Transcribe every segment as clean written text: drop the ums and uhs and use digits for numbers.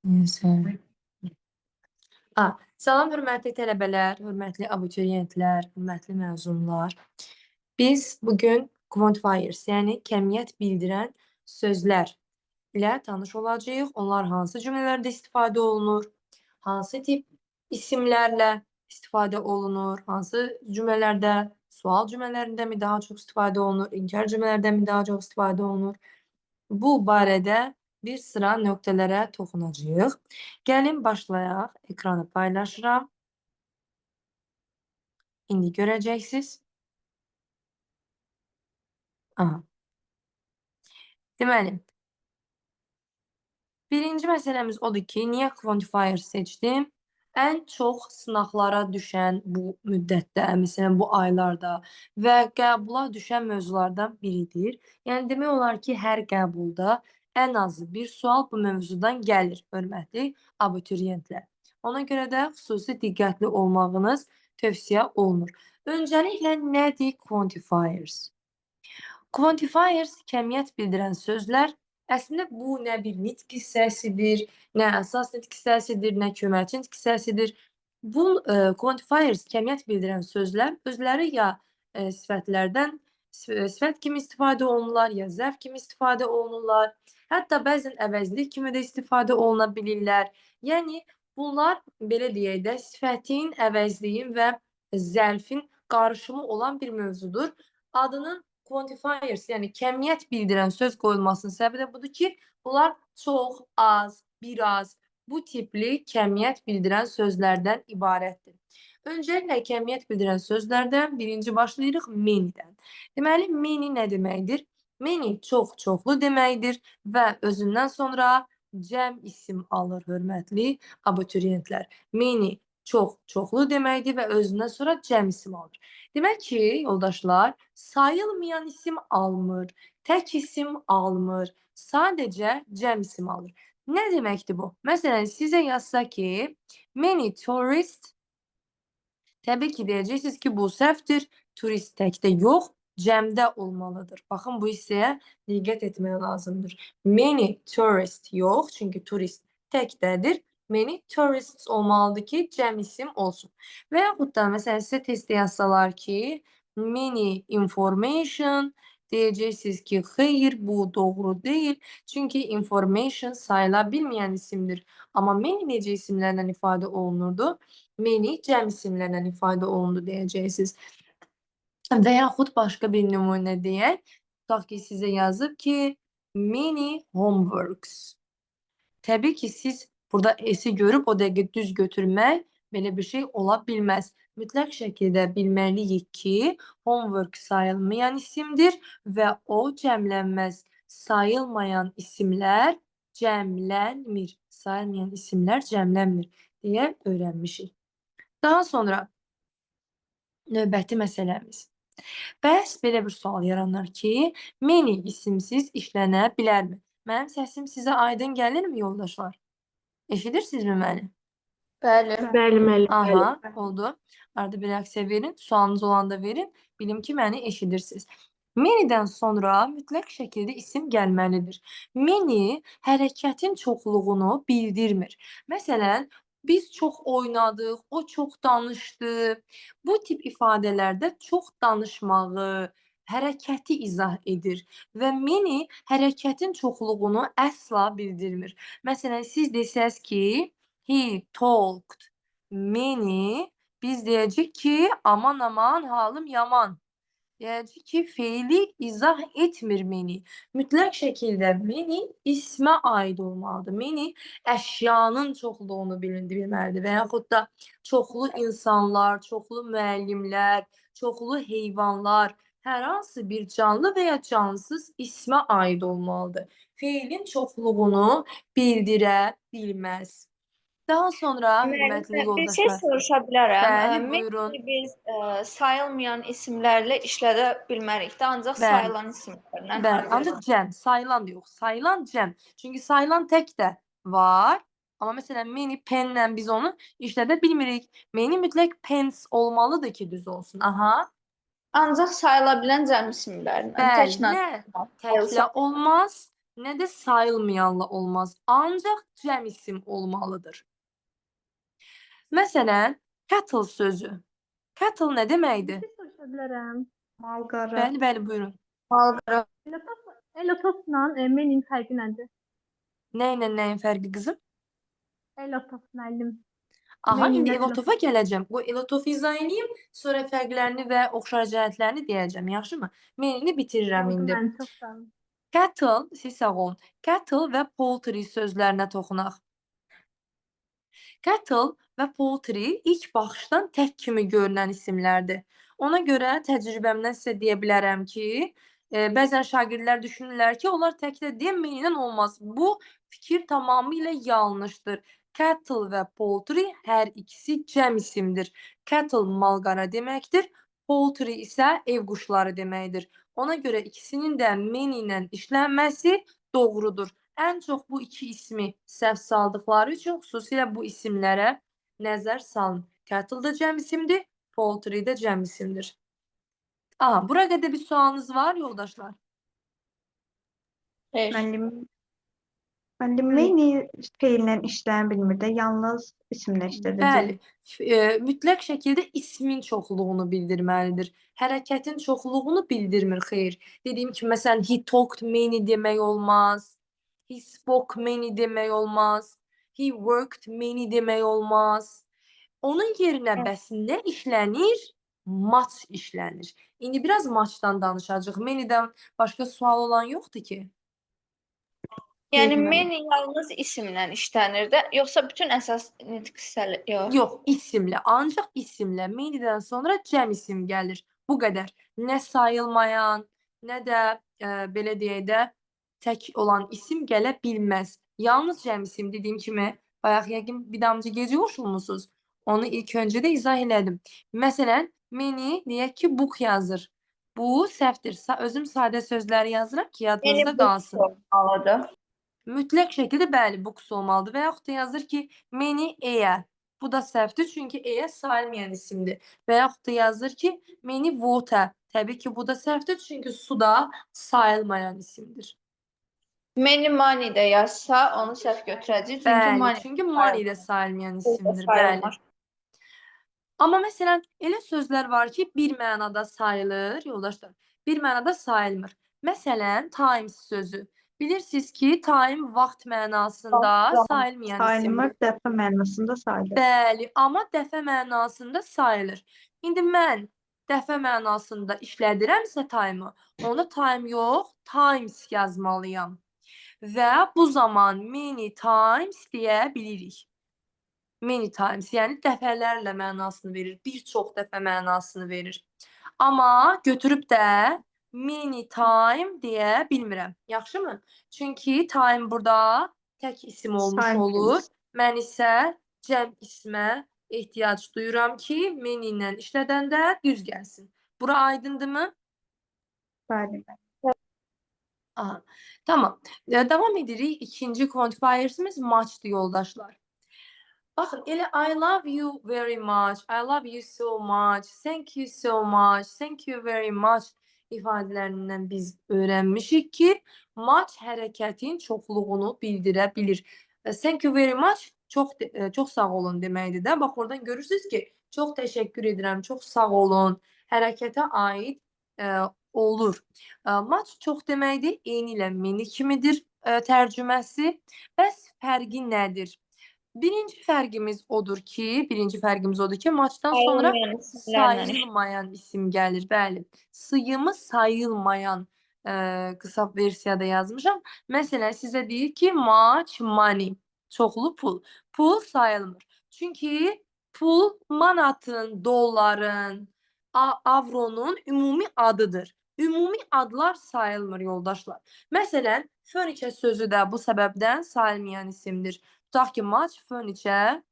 Neyse. Salam, hörmətli tələbələr, hörmətli abituriyentlər, hörmətli məzunlar. Biz bugün quantifiers, yəni kəmiyyət bildirən sözlər ilə tanış olacağıq. Onlar hansı cümlələrdə istifadə olunur, hansı tip isimlərlə istifadə olunur, hansı cümlələrdə, sual cümlələrində mi daha çox istifadə olunur, inkar cümlələrdə mi daha çox istifadə olunur? Bu barədə bir sıra nöqtələrə toxunacağıq. Gəlin başlayaq. Ekranı paylaşıram. İndi görəcəksiniz. Aha. Deməli, birinci məsələmiz odur ki, niyə quantifier seçdim? Ən çox sınaqlara düşən bu müddətdə, məsələn, bu aylarda və qəbula düşən mövzulardan biridir. Yəni, demək olar ki, hər qəbulda ən azı bir sual bu mövzudan gəlir, hörmətli abituriyentlər. Ona görə də xüsusi diqqətli olmağınız tövsiyə olunur. Öncəliklə, nədir quantifiers? Quantifiers kəmiyyət bildirən sözlər əslində bu nə bir nitq hissəsidir, nə əsas nitq hissəsidir, nə köməkçi nitq hissəsidir. Bu quantifiers kəmiyyət bildirən sözlər özləri ya sifətlərdən sifət kimi istifadə olunurlar, ya zərf kimi istifadə olunurlar. Hətta bəzən əvəzlik kimi də istifadə oluna bilirlər. Yəni bunlar belə deyək də sifətin, əvəzliyin və zərfin qarışımı olan bir mövzudur. Adının quantifiers, yəni kəmiyyət bildirən söz qoyulmasının səbəbi də budur ki, bunlar çox, az, biraz bu tipli kəmiyyət bildirən sözlərdən ibarətdir. Öncəliklə kəmiyyət bildirən sözlərdən birinci başlayırıq many-dən. Deməli, many nə deməkdir? Many çox, çoxlu deməkdir və özündən sonra cəm isim alır, hörmətli abituriyentlər. Many çox, çoxlu deməkdir və özündən sonra cəm isim alır. Demək ki, yoldaşlar, sayılmayan isim almır, tək isim almır, sadəcə cəm isim alır. Nə deməkdir bu? Məsələn, sizə yazsa ki, many tourists, təbii ki, deyəcəksiniz ki, bu səhvdir, turist təkdə yox, cəmdə olmalıdır. Baxın, bu hissəyə diqqət etmək lazımdır. Many tourists yox, çünki turist təkdədir. Many tourists olmalıdır ki, cəm isim olsun. Və yaxud da, məsələn, sizə testdə yazsalar ki, many information, deyəcəksiniz ki, xeyr, bu doğru deyil. Çünki information sayıla bilməyən isimdir. Amma many necə isimlərlə ifadə olunurdu? Many cəm isimlərlə ifadə olundu deyəcəksiniz. Və yaxud başqa bir nümunə deyək. Tutaq ki, sizə yazıb ki, many homeworks. Təbii ki, siz burada S-i görüb o dəqiqə düz götürmək belə bir şey ola bilməz. Mütləq şəkildə bilməliyik ki, homework sayılmayan isimdir və o cəmlənməz. Sayılmayan isimlər cəmlənmir. Sayılmayan isimlər cəmlənmir deyə öyrənmişik. Daha sonra növbəti məsələmiz. Bəs belə bir sual yaranar ki, many isimsiz işlənə bilərmi? Mənim səsim sizə aydın gəlirmi, yoldaşlar? Eşidirsinizmi məni? Bəli. Bəli, müəllim. Aha, oldu. Arada bir reaksiya verin. Sualınız olanda verin. Bilim ki, məni eşidirsiniz. Many-dən sonra mütləq şəkildə isim gəlməlidir. Many hərəkətin çoxluğunu bildirmir. Məsələn, biz çox oynadıq, o çox danışdı. Bu tip ifadələrdə çox danışmağı, hərəkəti izah edir və many hərəkətin çoxluğunu əsla bildirmir. Məsələn, siz desəz ki, he talked many, biz deyəcək ki, aman aman halım yaman. Deyəcək ki, feili izah etmir many. Mütləq şəkildə many ismə aid olmalıdır. Many əşyanın çoxluğunu bildirməlidir və yaxud da çoxlu insanlar, çoxlu müəllimlər, çoxlu heyvanlar, hər hansı bir canlı və ya cansız ismə aid olmalıdır. Feilin çoxluğunu bildirə bilməz. Daha sonra hörmətli Bir şey yoldaşlar. soruşa bilərəm. Bəli, buyurun. Biz sayılmayan isimlərlə işlədə bilmərik də, ancaq Bəli. sayılan isimlərlə. Bəli, ancaq cəm, sayılan da yox, sayılan cəm. Çünki sayılan tək də var. Amma məsələn, many penlə biz onu işlədə bilmirik. Many mütləq pens olmalıdır ki, düz olsun. Aha. Ancaq sayıla bilən cəm isimlərlə. Bəli, nə təklə olmaz, nə də sayılmayanla olmaz. Ancaq cəm isim olmalıdır. Məsələn, cattle sözü. Cattle nə Bir deməkdir? şey soruşa bilərəm. Malqara. Bəli, bəli, buyurun. Malqara. Elotosla menin fərqi nədir? Nə ilə nəyin fərqi qızım? Elotos müəllim. Aha, indi Meninlə elotofa gələcəm. Bu elotofu izah edeyim, sonra fərqlərini və oxşar cəhətlərini deyəcəm, yaxşımı? Menini bitirirəm Oldu indi. mən çox sağ olun. Cattle, siz sağ olun. Cattle və poultry sözlərinə toxunaq. Cattle və poultry ilk baxışdan tək kimi görünən isimlərdir. Ona görə təcrübəmdən sizə deyə bilərəm ki, bəzən şagirdlər düşünürlər ki, onlar təklə deməyindən olmaz. Bu fikir tamamilə yanlışdır. Cattle və poultry hər ikisi cəm isimdir. Cattle malqara deməkdir, poultry isə ev quşları deməkdir. Ona görə ikisinin də many ilə işlənməsi doğrudur. Ən çox bu iki ismi səhv saldıqları üçün xüsusilə bu isimlərə nəzər salın. Cattle da cəm isimdir, poultry də cəm isimdir. Aha, bura qədər bir sualınız var yoldaşlar? Xeyr. Müəllim meyni feillə işləyən bilmir də, yalnız isimlə işlədəcək. Bəli, mütləq şəkildə ismin çoxluğunu bildirməlidir. Hərəkətin çoxluğunu bildirmir, xeyr. Dediyim kimi, məsələn, he talked many demək olmaz. He spoke many demək olmaz. He worked many demək olmaz. Onun yerinə bəs nə işlənir? Much işlənir. İndi biraz muchdan danışacağıq. Many'dən başqa sual olan yoxdur ki? Yəni Bilmirəm. many yalnız isimlə işlənir də, yoxsa bütün əsas nitq hissələri yox. Yox, isimlə. Ancaq isimlə. Many'dən sonra cəm isim gəlir. Bu qədər. Nə sayılmayan, nə də belə deyək də tək olan isim gələ bilməz. Yalnız cəm isim dediyim kimi, bayaq yəqin bir damcı gecə qoşulmusunuz. Onu ilk öncə də izah elədim. Məsələn, many deyək ki, book yazır. Bu səhvdir. Özüm sadə sözləri yazıram ki, yadınızda qalsın. olmalıdır. Mütləq şəkildə bəli, books olmalıdır və yaxud da yazır ki, many air. Bu da səhvdir, çünki air sayılmayan isimdir. Və yaxud da yazır ki, many water. Təbii ki, bu da səhvdir, çünki su da sayılmayan isimdir. Many money də yazsa, onu səhv götürəcək. Çünki Bəli, money çünki money də sayılmayan isimdir, bəli. sayılmaz. Amma məsələn, elə sözlər var ki, bir mənada sayılır, yoldaşlar, bir mənada sayılmır. Məsələn, times sözü. Bilirsiniz ki, time vaxt mənasında sayılmayan Sayılmır, isimdir. dəfə mənasında sayılır. Bəli, amma dəfə mənasında sayılır. İndi mən dəfə mənasında işlədirəmsə time-ı, onda time yox, times yazmalıyam. Və bu zaman many times deyə bilirik. Many times, yəni dəfələrlə mənasını verir, bir çox dəfə mənasını verir. Amma götürüb də many time deyə bilmirəm. Yaxşımı? Çünki time burada tək isim olmuş Saymıyoruz. olur. Mən isə cəm ismə ehtiyac duyuram ki, many ilə işlədəndə düz gəlsin. Bura aydındırmı? Bəli. Aha, tamam. Davam edirik. İkinci quantifiersimiz much'dır yoldaşlar. Baxın, elə I love you very much, I love you so much, thank you so much, thank you very much ifadələrindən biz öyrənmişik ki, much hərəkətin çoxluğunu bildirə bilir. Thank you very much çox sağ olun deməkdir də. Bax, oradan görürsünüz ki, çox təşəkkür edirəm, çox sağ olun hərəkətə aid olur. Much çox deməkdir, eyni ilə many kimidir tərcüməsi. Bəs fərqi nədir? Birinci fərqimiz odur ki, maçdan sonra Sayılmayan isimlərlə sayılmayan isim gəlir. Bəli, sıyımı sayılmayan qısa versiyada yazmışam. Məsələn, sizə deyir ki, much money, çoxlu pul. Pul sayılmır. Çünki pul manatın, dolların, avronun ümumi adıdır. Ümumi adlar sayılmır yoldaşlar. Məsələn, furniture sözü də bu səbəbdən sayılmayan isimdir. Tutaq ki, much furniture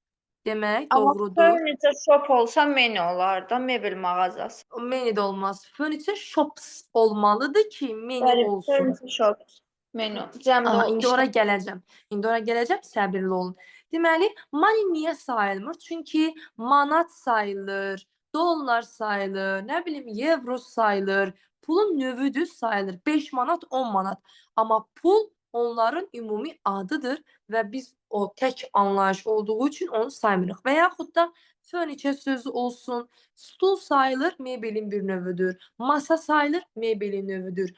demək Amma doğrudur. furniture shop olsa many olar da, mebel mağazası. Many də olmaz. Furniture shops olmalıdır ki, many Bəli, olsun. furniture shops. Many. Cəmdə Aha, o indi ora gələcəm. Səbirli olun. Deməli, money niyə sayılmır? Çünki manat sayılır, dollar sayılır, nə bilim, evro sayılır. Pulun növüdür sayılır. 5 manat, 10 manat. Amma pul onların ümumi adıdır və biz o tək anlayış olduğu üçün onu saymırıq. Və yaxud da furniture sözü olsun, stul sayılır, mebelin bir növüdür. Masa sayılır, mebelin növüdür.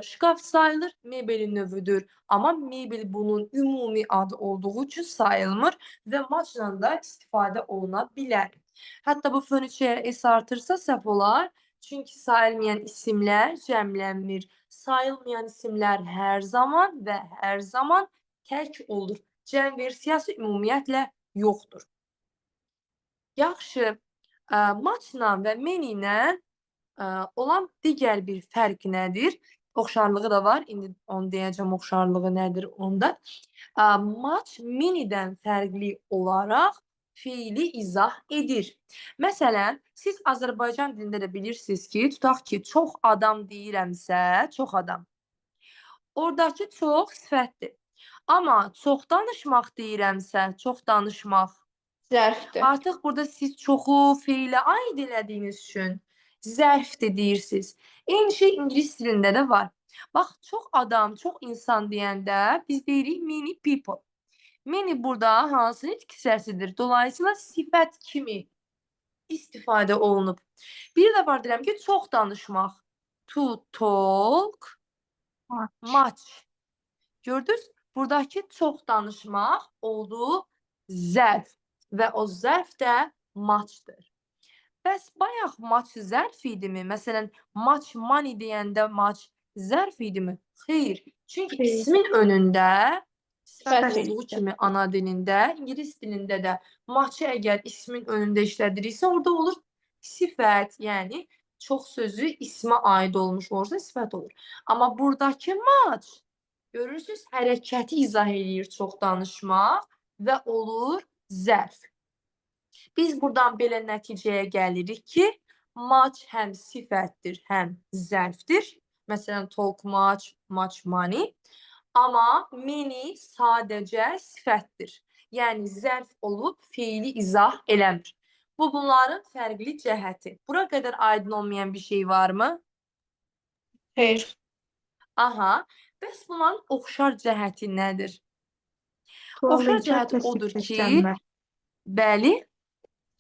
Şkaf sayılır, mebelin növüdür. Amma mebel bunun ümumi adı olduğu üçün sayılmır və macla da istifadə oluna bilər. Hətta bu furniture s artırsa səhv olar. Çünki sayılmayan isimlər cəmlənmir. Sayılmayan isimlər hər zaman və hər zaman tək olur. Cəm versiyası ümumiyyətlə yoxdur. Yaxşı, matchla və many ilə olan digər bir fərq nədir? Oxşarlığı da var. İndi onu deyəcəm, oxşarlığı nədir onda. Match manydən fərqli olaraq fiili izah edir. Məsələn, siz Azərbaycan dilində də bilirsiniz ki, tutaq ki, çox adam deyirəmsə, çox adam. Oradakı çox sifətdir. Amma çox danışmaq deyirəmsə, çox danışmaq. Zərfdir. Artıq burada siz çoxu feilə aid elədiyiniz üçün zərfdir deyirsiniz. Eyni şey ingilis dilində də var. Bax, çox adam, çox insan deyəndə biz deyirik many people. Many burada hansı nitq hissəsidir? Dolayısıyla sifət kimi istifadə olunub. Bir də var deyirəm ki, çox danışmaq. To talk much. Gördünüz? Buradakı çox danışmaq olduğu zərf və o zərf də muchdır. Bəs bayaq much zərf idimi? Məsələn, much money deyəndə much zərf idimi? Xeyr. Çünki Xeyr. ismin önündə sifət Sifət olduğu kimi ana dilində, ingilis dilində də much'ı əgər ismin önündə işlədiriksə, orada olur sifət, yəni çox sözü ismə aid olmuş olursa sifət olur. Amma buradakı much, görürsünüz, hərəkəti izah eləyir çox danışmaq və olur zərf. Biz buradan belə nəticəyə gəlirik ki, much həm sifətdir, həm zərfdir. Məsələn, talk much, much money. Amma many sadəcə sifətdir. Yəni, zərf olub fiili izah eləmir. Bu, bunların fərqli cəhəti. Bura qədər aydın olmayan bir şey varmı? Xeyr. Aha. Bəs bunların oxşar cəhəti nədir? Sual Oxşar inkar cəhəti təsdiq odur ki, işlənmə. bəli,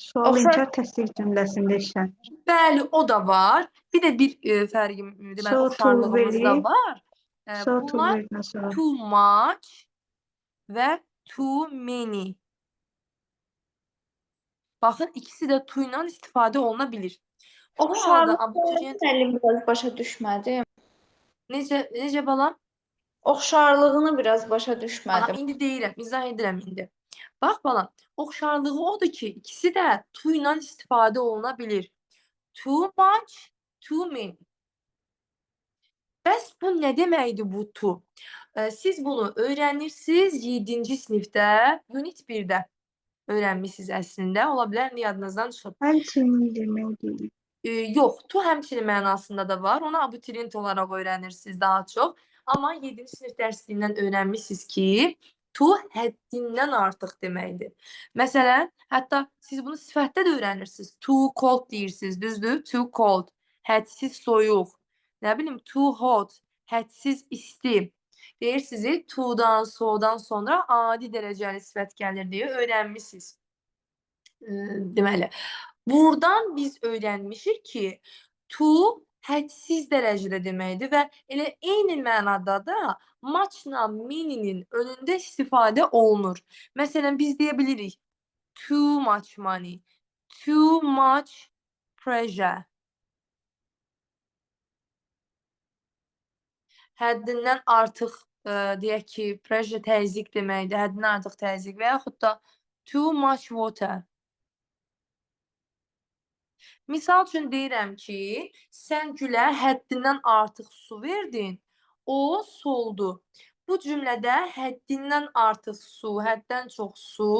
Sual Oxşar- inkar təsdiq cümləsində işlənir. bəli, o da var. Bir də bir fərqim, deməli, So, to, oxşarlığımız da very. var. So, to, Bunlar very sonra. too much və too many. Baxın, ikisi də to ilə istifadə oluna bilir. Bu halda abituriyent Müəllim biraz başa düşmədim. necə balam? Oxşarlığını biraz başa Aha, düşmədim. indi deyirəm, izah edirəm indi. Bax balam, oxşarlığı odur ki, ikisi də to ilə istifadə oluna bilir. Too much, too many. Bəs bu nə deməkdir bu to? Siz bunu öyrənirsiniz 7-ci sinifdə, unit 1-də öyrənmisiniz əslində. Ola bilər yadınızdan çıxıb. Həmçinin demək deyil. Yox, to həmçinin mənasında da var. Onu abituriyent olaraq öyrənirsiniz daha çox. Amma 7-ci sinif dərsliyindən öyrənmisiniz ki, to həddindən artıq deməkdir. Məsələn, hətta siz bunu sifətdə də öyrənirsiniz. Too cold deyirsiniz, düzdür? Too cold, hədsiz soyuq. Nə bilim, too hot, hədsiz isti. Deyirsiniz, to'dan, so'dan sonra adi dərəcəli sifət gəlir deyə öyrənmisiniz. Deməli, buradan biz öyrənmişik ki, to hədsiz dərəcədə deməkdir və elə eyni mənada da muchla many'nin önündə istifadə olunur. Məsələn, biz deyə bilirik too much money, too much pressure. Həddindən artıq deyək ki, pressure təzyiq deməkdir, həddindən artıq təzyiq və yaxud da too much water. Misal üçün deyirəm ki, sən gülə həddindən artıq su verdin, o soldu. Bu cümlədə həddindən artıq su, həddən çox su,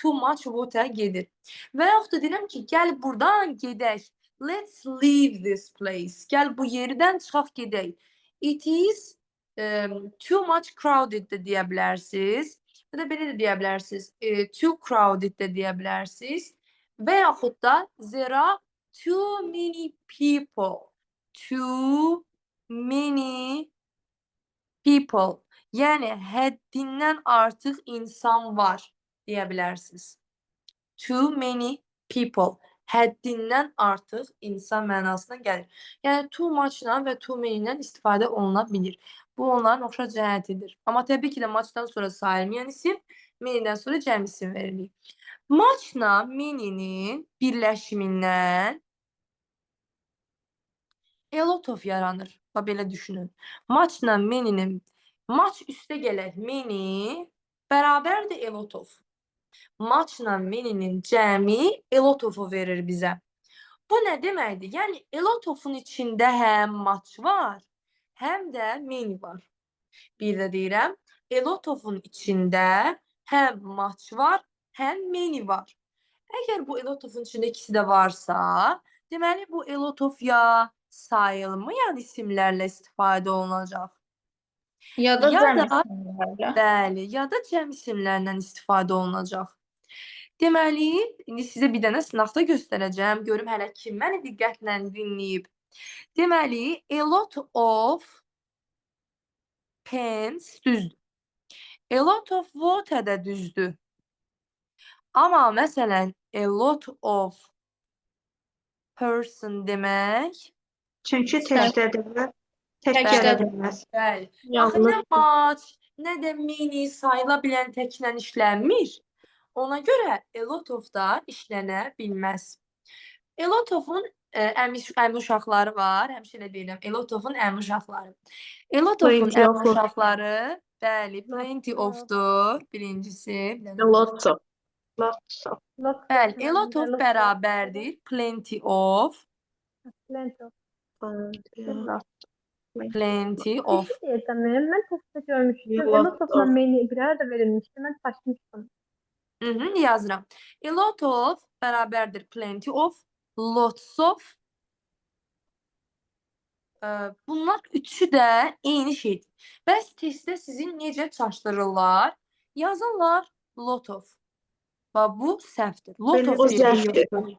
too much water gedir. Və yaxud da deyirəm ki, gəl buradan gedək. Let's leave this place. Gəl bu yerdən çıxaq gedək. It is too much crowded də deyə bilərsiniz. Ya da belə də deyə bilərsiniz. Too crowded də deyə bilərsiniz. Və yaxud da there are too many people. Too many people. Yəni həddindən artıq insan var deyə bilərsiniz. Too many people. Həddindən artıq insan mənasına gəlir. Yəni too much-la və too many-lə istifadə oluna bilir. Bu onların oxşar cəhətidir. Amma təbii ki də much-dan sonra sayılmayan isim, many-dən sonra cəm isim verilir. Much-la many-nin birləşimindən a lot of yaranır. Bax belə düşünün. Much-la many-nin much üstə gələk many bərabərdir a lot of. Much-la many-nin cəmi a lot of-u verir bizə. Bu nə deməkdir? Yəni a lot of-un içində həm much var, həm də many var. Bir də deyirəm, a lot of-un içində həm much var, həm many var. Əgər bu a lot of-un içində ikisi də varsa, deməli bu a lot of ya sayılmayan isimlərlə istifadə olunacaq. Ya da Ya cəm da- isimlərlə. Bəli, ya da cəm isimlərlə istifadə olunacaq. Deməli, indi sizə bir dənə sınaqda göstərəcəm. Görüm hələ kim məni diqqətlə dinləyib. Deməli, a lot of pens düzdür. A lot of water də düzdür. Amma məsələn, a lot of person demək, Çünki təkdədir və tək Təkdədir. gələ bilməz. bəli. Axı nə Yanlış. much, nə də many sayıla bilən təklə işlənmir. Ona görə a lot of da işlənə bilməz. A lot of-un əmi uşaqları var. Həmişə elə deyirəm. A lot of-un əmi uşaqları. A lot of-un Plenty əmi of. uşaqları, bəli, plenty of-dur. Birincisi. Lots of. Lots of. Lots of Bəli, a müəllim, lot of bərabərdir. Plenty of. Plenty of. Lots. Plenty Bir of. şey deyəcəm, mən testdə görmüşdüm. Lots A lot of-la of. many bir arada verilmişdi. Mən şaşmışdım. Yazıram. A lot of bərabərdir. Plenty of. Lots of. Bunlar üçü də eyni şeydir. Bəs testdə sizin necə çaşdırırlar? Yazırlar lot of. Bax bu səhvdir. Lot Belə of o deyə bir şey səhvdir. yoxdur.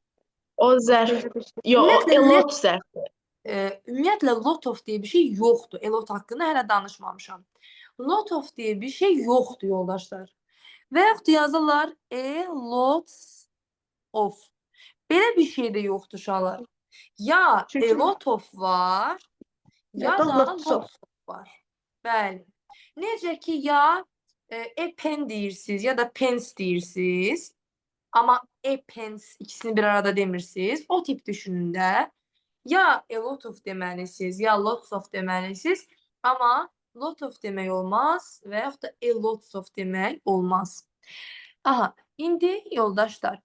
O zərf. Yo, Ümumiyyətlə, a lot zərf. Ümumiyyətlə lot of deyə bir şey yoxdur. Lot haqqında hələ danışmamışam. Lot of deyə bir şey yoxdur yoldaşlar. Və yaxud da yazırlar a lot of. Belə bir şey də yoxdur uşaqlar. Ya Çünki- a lot of var, ya da lots of var. Bəli. Necə ki ya a pen deyirsiniz ya da pens deyirsiniz. Amma a pens ikisini bir arada demirsiniz. O tip düşünün də. Ya a lot of deməlisiniz, ya lots of deməlisiniz. Amma lot of demək olmaz və yaxud da a lots of demək olmaz. Aha, indi yoldaşlar,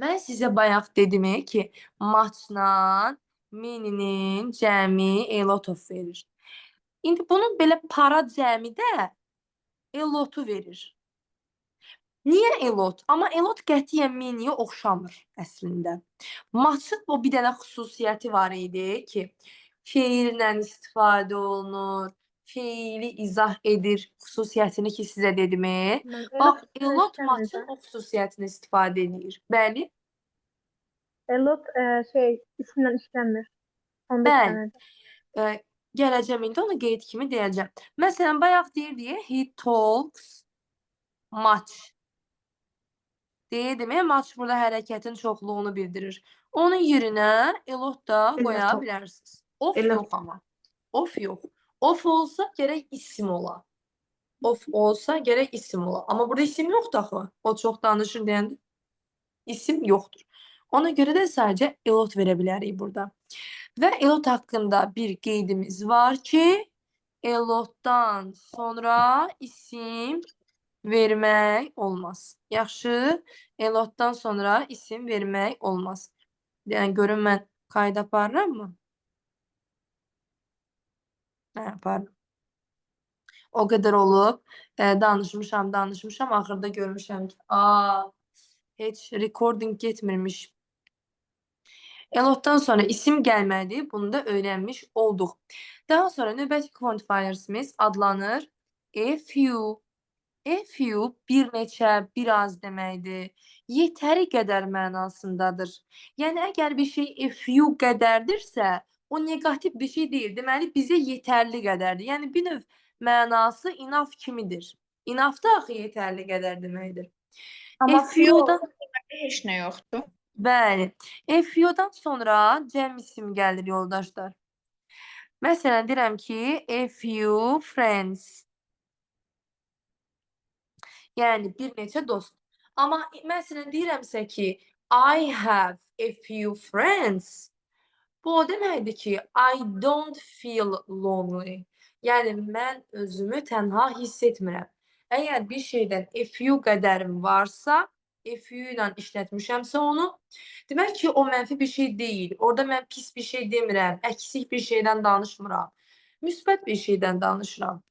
mən sizə bayaq dedim ki, much-la many-nin cəmi a lot of verir. İndi bunun belə para cəmi də a lot-u verir. Niyə a lot? Amma a lot qətiyyən many-yə oxşamır əslində. Much-ın o bir dənə xüsusiyyəti var idi ki, feillə istifadə olunur, feili izah edir xüsusiyyətini ki, sizə dedim. Bax, a lot much-ın o xüsusiyyətini istifadə edir. Bəli. A lot isimlə işlənmir. Onda Bəli. işlənir. Gələcəm indi onu qeyd kimi deyəcəm. Məsələn, bayaq deyirdik, he talks much. Deyirdim, much burada hərəkətin çoxluğunu bildirir. Onun yerinə a lot da qoya of. bilərsiniz. Of A lot. yox amma. Of yox. Of olsa gərək isim ola. Of olsa gərək isim ola. Amma burada isim yoxdur axı. O çox danışır deyəndə isim yoxdur. Ona görə də sadəcə a lot verə bilərik burada. Və a lot haqqında bir qeydimiz var ki, a lotdan sonra isim vermək olmaz. Yaxşı, a lotdan sonra isim vermək olmaz. Yəni görün mən qayda aparıram mı? Hə, aparıram. O qədər olub, danışmışam, axırda görmüşəm ki, heç recording getmirmiş. A lotdan sonra isim gəlmədi, bunu da öyrənmiş olduq. Daha sonra növbəti quantifiersimiz adlanır a few. A few bir neçə, biraz deməkdir. Yetəri qədər mənasındadır. Yəni əgər bir şey a few qədərdirsə, o neqativ bir şey deyil. Deməli bizə yetərli qədərdir. Yəni bir növ mənası enough kimidir. Enough da axı yetərli qədər deməkdir. Amma A few-dan Heç nə yoxdur. bəli. A few-dan sonra cəm isim gəlir yoldaşlar. Məsələn deyirəm ki, a few friends. Yəni bir neçə dost. Amma məsələn deyirəmsə ki, I have a few friends. Bu o deməkdir ki, I don't feel lonely. Yəni mən özümü tənha hiss etmirəm. Əgər bir şeydən a few qədərim varsa, a few ilə işlətmişəmsə onu, demək ki, o mənfi bir şey deyil. Orada mən pis bir şey demirəm, əksik bir şeydən danışmıram. Müsbət bir şeydən danışıram.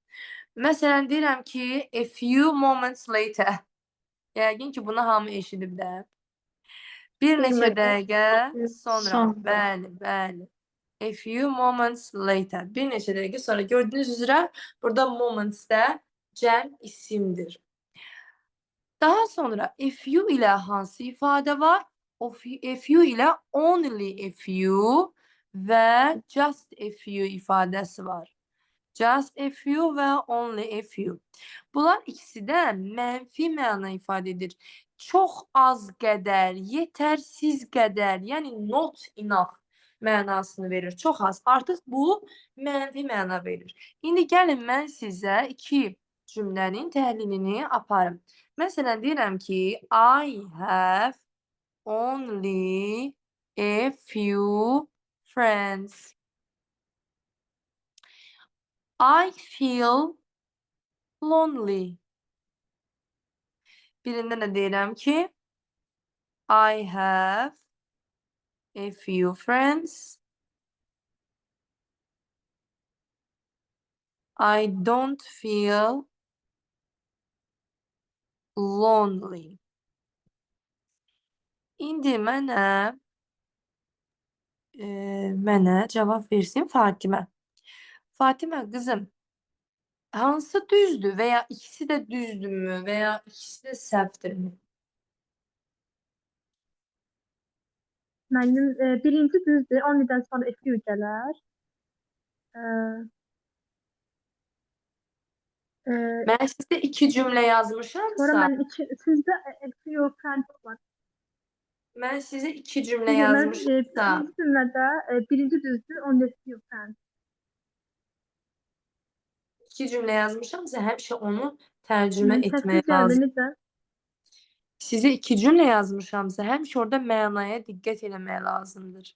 Məsələn deyirəm ki, a few moments later. Yəqin ki, bunu hamı eşidib də. Bir neçə Bilmirəm. dəqiqə sonra. Sonra. Bəli, bəli. A few moments later. Bir neçə dəqiqə sonra. Gördüyünüz üzrə burada moments də cəm isimdir. Daha sonra a few ilə hansı ifadə var? A few ilə only a few və just a few ifadəsi var. Just a few və only a few. Bunlar ikisi də mənfi məna ifadə edir. Çox az qədər, yetərsiz qədər, yəni not enough mənasını verir. Çox az. Artıq bu mənfi məna verir. İndi gəlin mən sizə iki cümlənin təhlilini aparım. Məsələn deyirəm ki, I have only a few friends. I feel lonely. Birində də deyirəm ki, I have a few friends. I don't feel lonely. İndi mənə cavab versin Fatimə. Fatimə qızım, hansı düzdür və ya ikisi də düzdürmü və ya ikisi də səhvdirmi? Mənim birinci düzdür, 10-dan sonra a few gələr. E, e, Mən sizə iki cümlə sonra yazmışamsa, mən üçüncüdə a few friends var. mən sizə iki cümlə Mən yazmışamsa, birinci cümlədə birinci düzdür, only a few friends. iki cümlə yazmışamsa həmişə onu tərcümə Mən etməyə təsvir lazım. gəldi necə? Sizə iki cümlə yazmışamsa həmişə orada mənaya diqqət eləməyə lazımdır.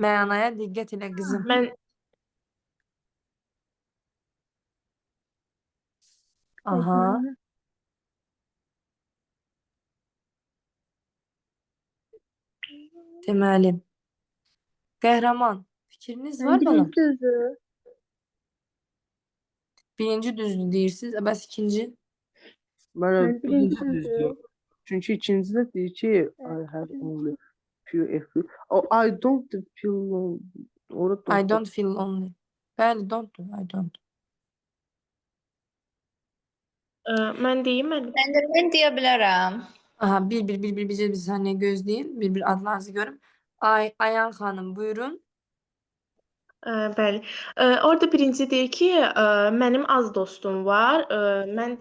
Mənaya diqqət elə qızım. Mən Aha, deməli. Qəhrəman, fikriniz var Mən balam? birinci düzdür. Birinci düzdür deyirsiniz, bəs ikinci? Mənə Mən birinci birinci düzdür. düzdür. Çünki ikincidə deyir ki, I have only few a few. Oh, I don't feel lonely. Orada I don't feel lonely. Bəli, don't. I don't. mən deyim mən. Mən deyə bilərəm. Aha, bir saniye gözləyin. Bir adlarınızı görüm. Ayan xanım, buyurun. Bəli. Orada birinci deyir ki, mənim az dostum var. Mən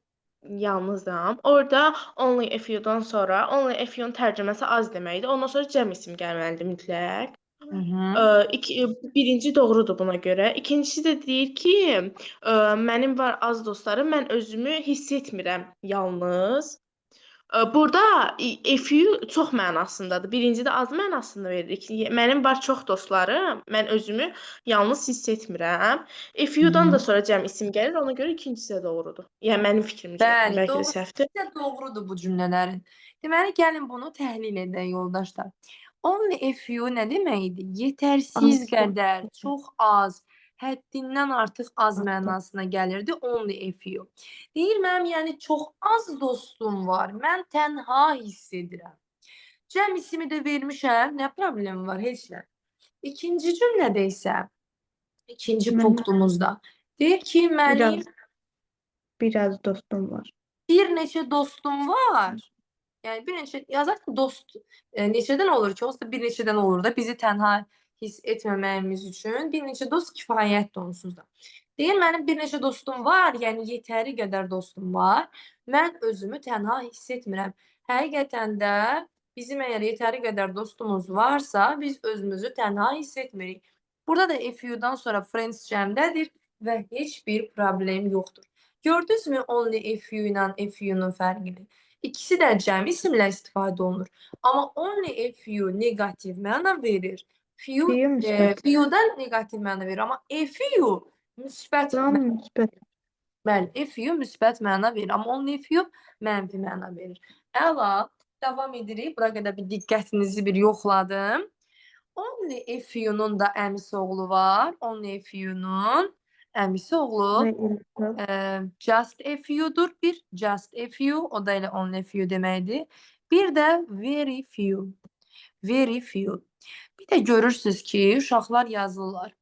yalnızam. Orada only a few-dan sonra only a few-nun tərcüməsi az deməkdir. Ondan sonra cəm isim gəlməlidir mütləq. Hı -hı. Birinci doğrudur buna görə. İkincisi də deyir ki, mənim var az dostlarım, mən özümü hiss etmirəm yalnız. Burada a few çox mənasındadır. Birincidə az mənasını verir. Mənim var çox dostlarım, mən özümü yalnız hiss etmirəm. A few-dan da sonra cəm isim gəlir, ona görə ikincisi də doğrudur. Yəni mənim fikrimcə, Bəli, bəlkə də doğru. səhvdir. Doğrudur bu cümlələrin. Deməli, gəlin bunu təhlil edək yoldaşlar. Only a few nə deməkdir? Yetərsiz Az. qədər, çox az, həddindən artıq az mənasına gəlirdi only a few. Deyir mənim, yəni çox az dostum var, mən tənha hiss edirəm. Cəm ismi də vermişəm, nə problemi var? Heç nə. İkinci cümlədə isə, ikinci Mənim- punktumuzda deyir ki, mənim Biraz dostum var. bir neçə dostum var. Yəni bir neçə yazarsan dost neçədən olur ki? Olsa bir neçədən olur da bizi tənha hiss etməməyimiz üçün bir neçə dost kifayətdir onsuz da. Deyir, mənim bir neçə dostum var, yəni yetəri qədər dostum var. Mən özümü tənha hiss etmirəm. Həqiqətən də bizim əgər yetəri qədər dostumuz varsa, biz özümüzü tənha hiss etmirik. Burada da FU-dan sonra friends cəmdədir və heç bir problem yoxdur. Gördünüzmü only FU ilə FU-nun fərqini? İkisi də cəm isimlə istifadə olunur. Amma only FU negativ məna verir. Few müsbət. FU-dan negativ məna verir. Amma FU müsbət Lan müsbət. Bəli, FU müsbət məna verir, amma only FU mənfi məna verir. Əla, davam edirik. Bura qədər bir diqqətinizi bir yoxladım. Only FU-nun da əmisi oğlu var. Only FU-nun əmisi oğlu just FU-dur. Bir just FU, o da elə only FU deməkdir. Bir də very few. Very few. Bir də görürsünüz ki, uşaqlar yazırlar.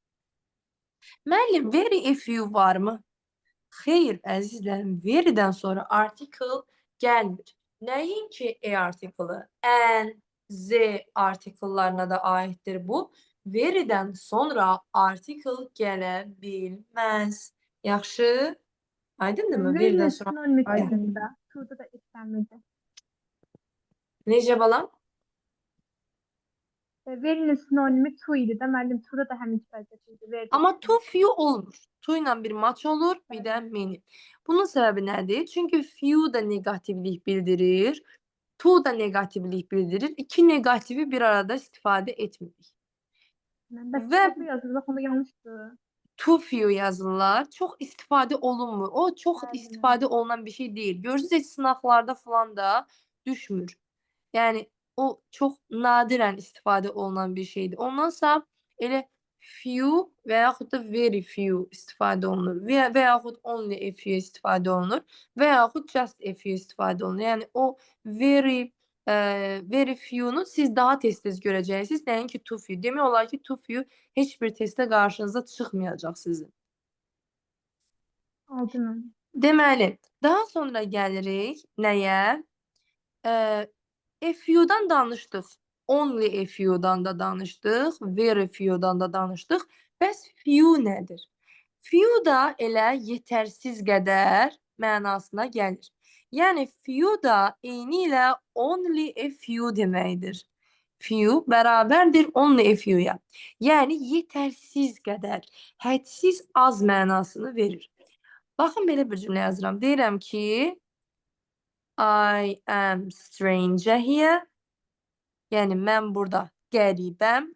Müəllim, very few varmı? Xeyr, əzizlərim, very'dən sonra article gəlmir. Nəinki artiklı, and, z artikellarına da aiddir bu. Very'dən sonra article gələ bilməz. Yaxşı? Aydındırmı? Very'dən Verinin sonra. sinonimi Aydın. kəsində. Turda da işləmirdi. Necə balam? Verinin sinonimi to idi də. Müəllim turda da həmin vəziyyət idi. Amma to few olmur. To ilə bir match olur, bir də many. Bunun səbəbi nədir? Çünki few da negativlik bildirir, to da negativlik bildirir. İki negativi bir arada istifadə etmirik. Bəs Və- və yazılır, onda yanlışdır. To few yazırlar. Çox istifadə olunmur. O çox Bəli. istifadə olunan bir şey deyil. Görürsünüz heç sınaqlarda falan da düşmür. Yəni o çox nadirən istifadə olunan bir şeydir. Ondansa elə few və yaxud da very few istifadə olunur. Və yaxud only a few istifadə olunur. Və yaxud just a few istifadə olunur. Yəni o very few-nu siz daha tez-tez görəcəksiniz. Nəinki to few. Demək olar ki, to few heç bir testdə qarşınıza çıxmayacaq sizin. Aldın. Deməli, daha sonra gəlirik nəyə? FU-dan danışdıq. Only FU-dan da danışdıq. Very few-dan da danışdıq. Bəs few nədir? Few da elə yetərsiz qədər mənasına gəlir. Yəni few da eyni ilə only a few deməkdir. Few bərabərdir only a few-ya. Yəni yetərsiz qədər, hədsiz az mənasını verir. Baxın belə bir cümlə yazıram. Deyirəm ki, I am stranger here. Yəni mən burada qəribəm.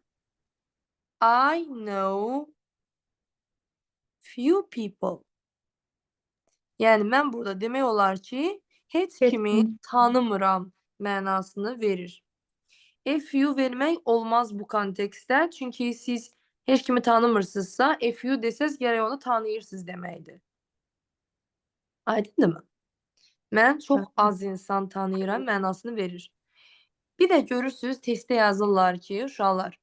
I know few people. Yəni mən burada demək olar ki, heç kimi tanımıram mənasını verir. FU vermək olmaz bu kontekstdə. Çünki siz heç kimi tanımırsınızsa, FU desəz gərək onu tanıyırsınız deməkdir. Aydındır mı? Mən çox az insan tanıyıram mənasını verir. Bir də görürsünüz testdə yazırlar ki, uşaqlar,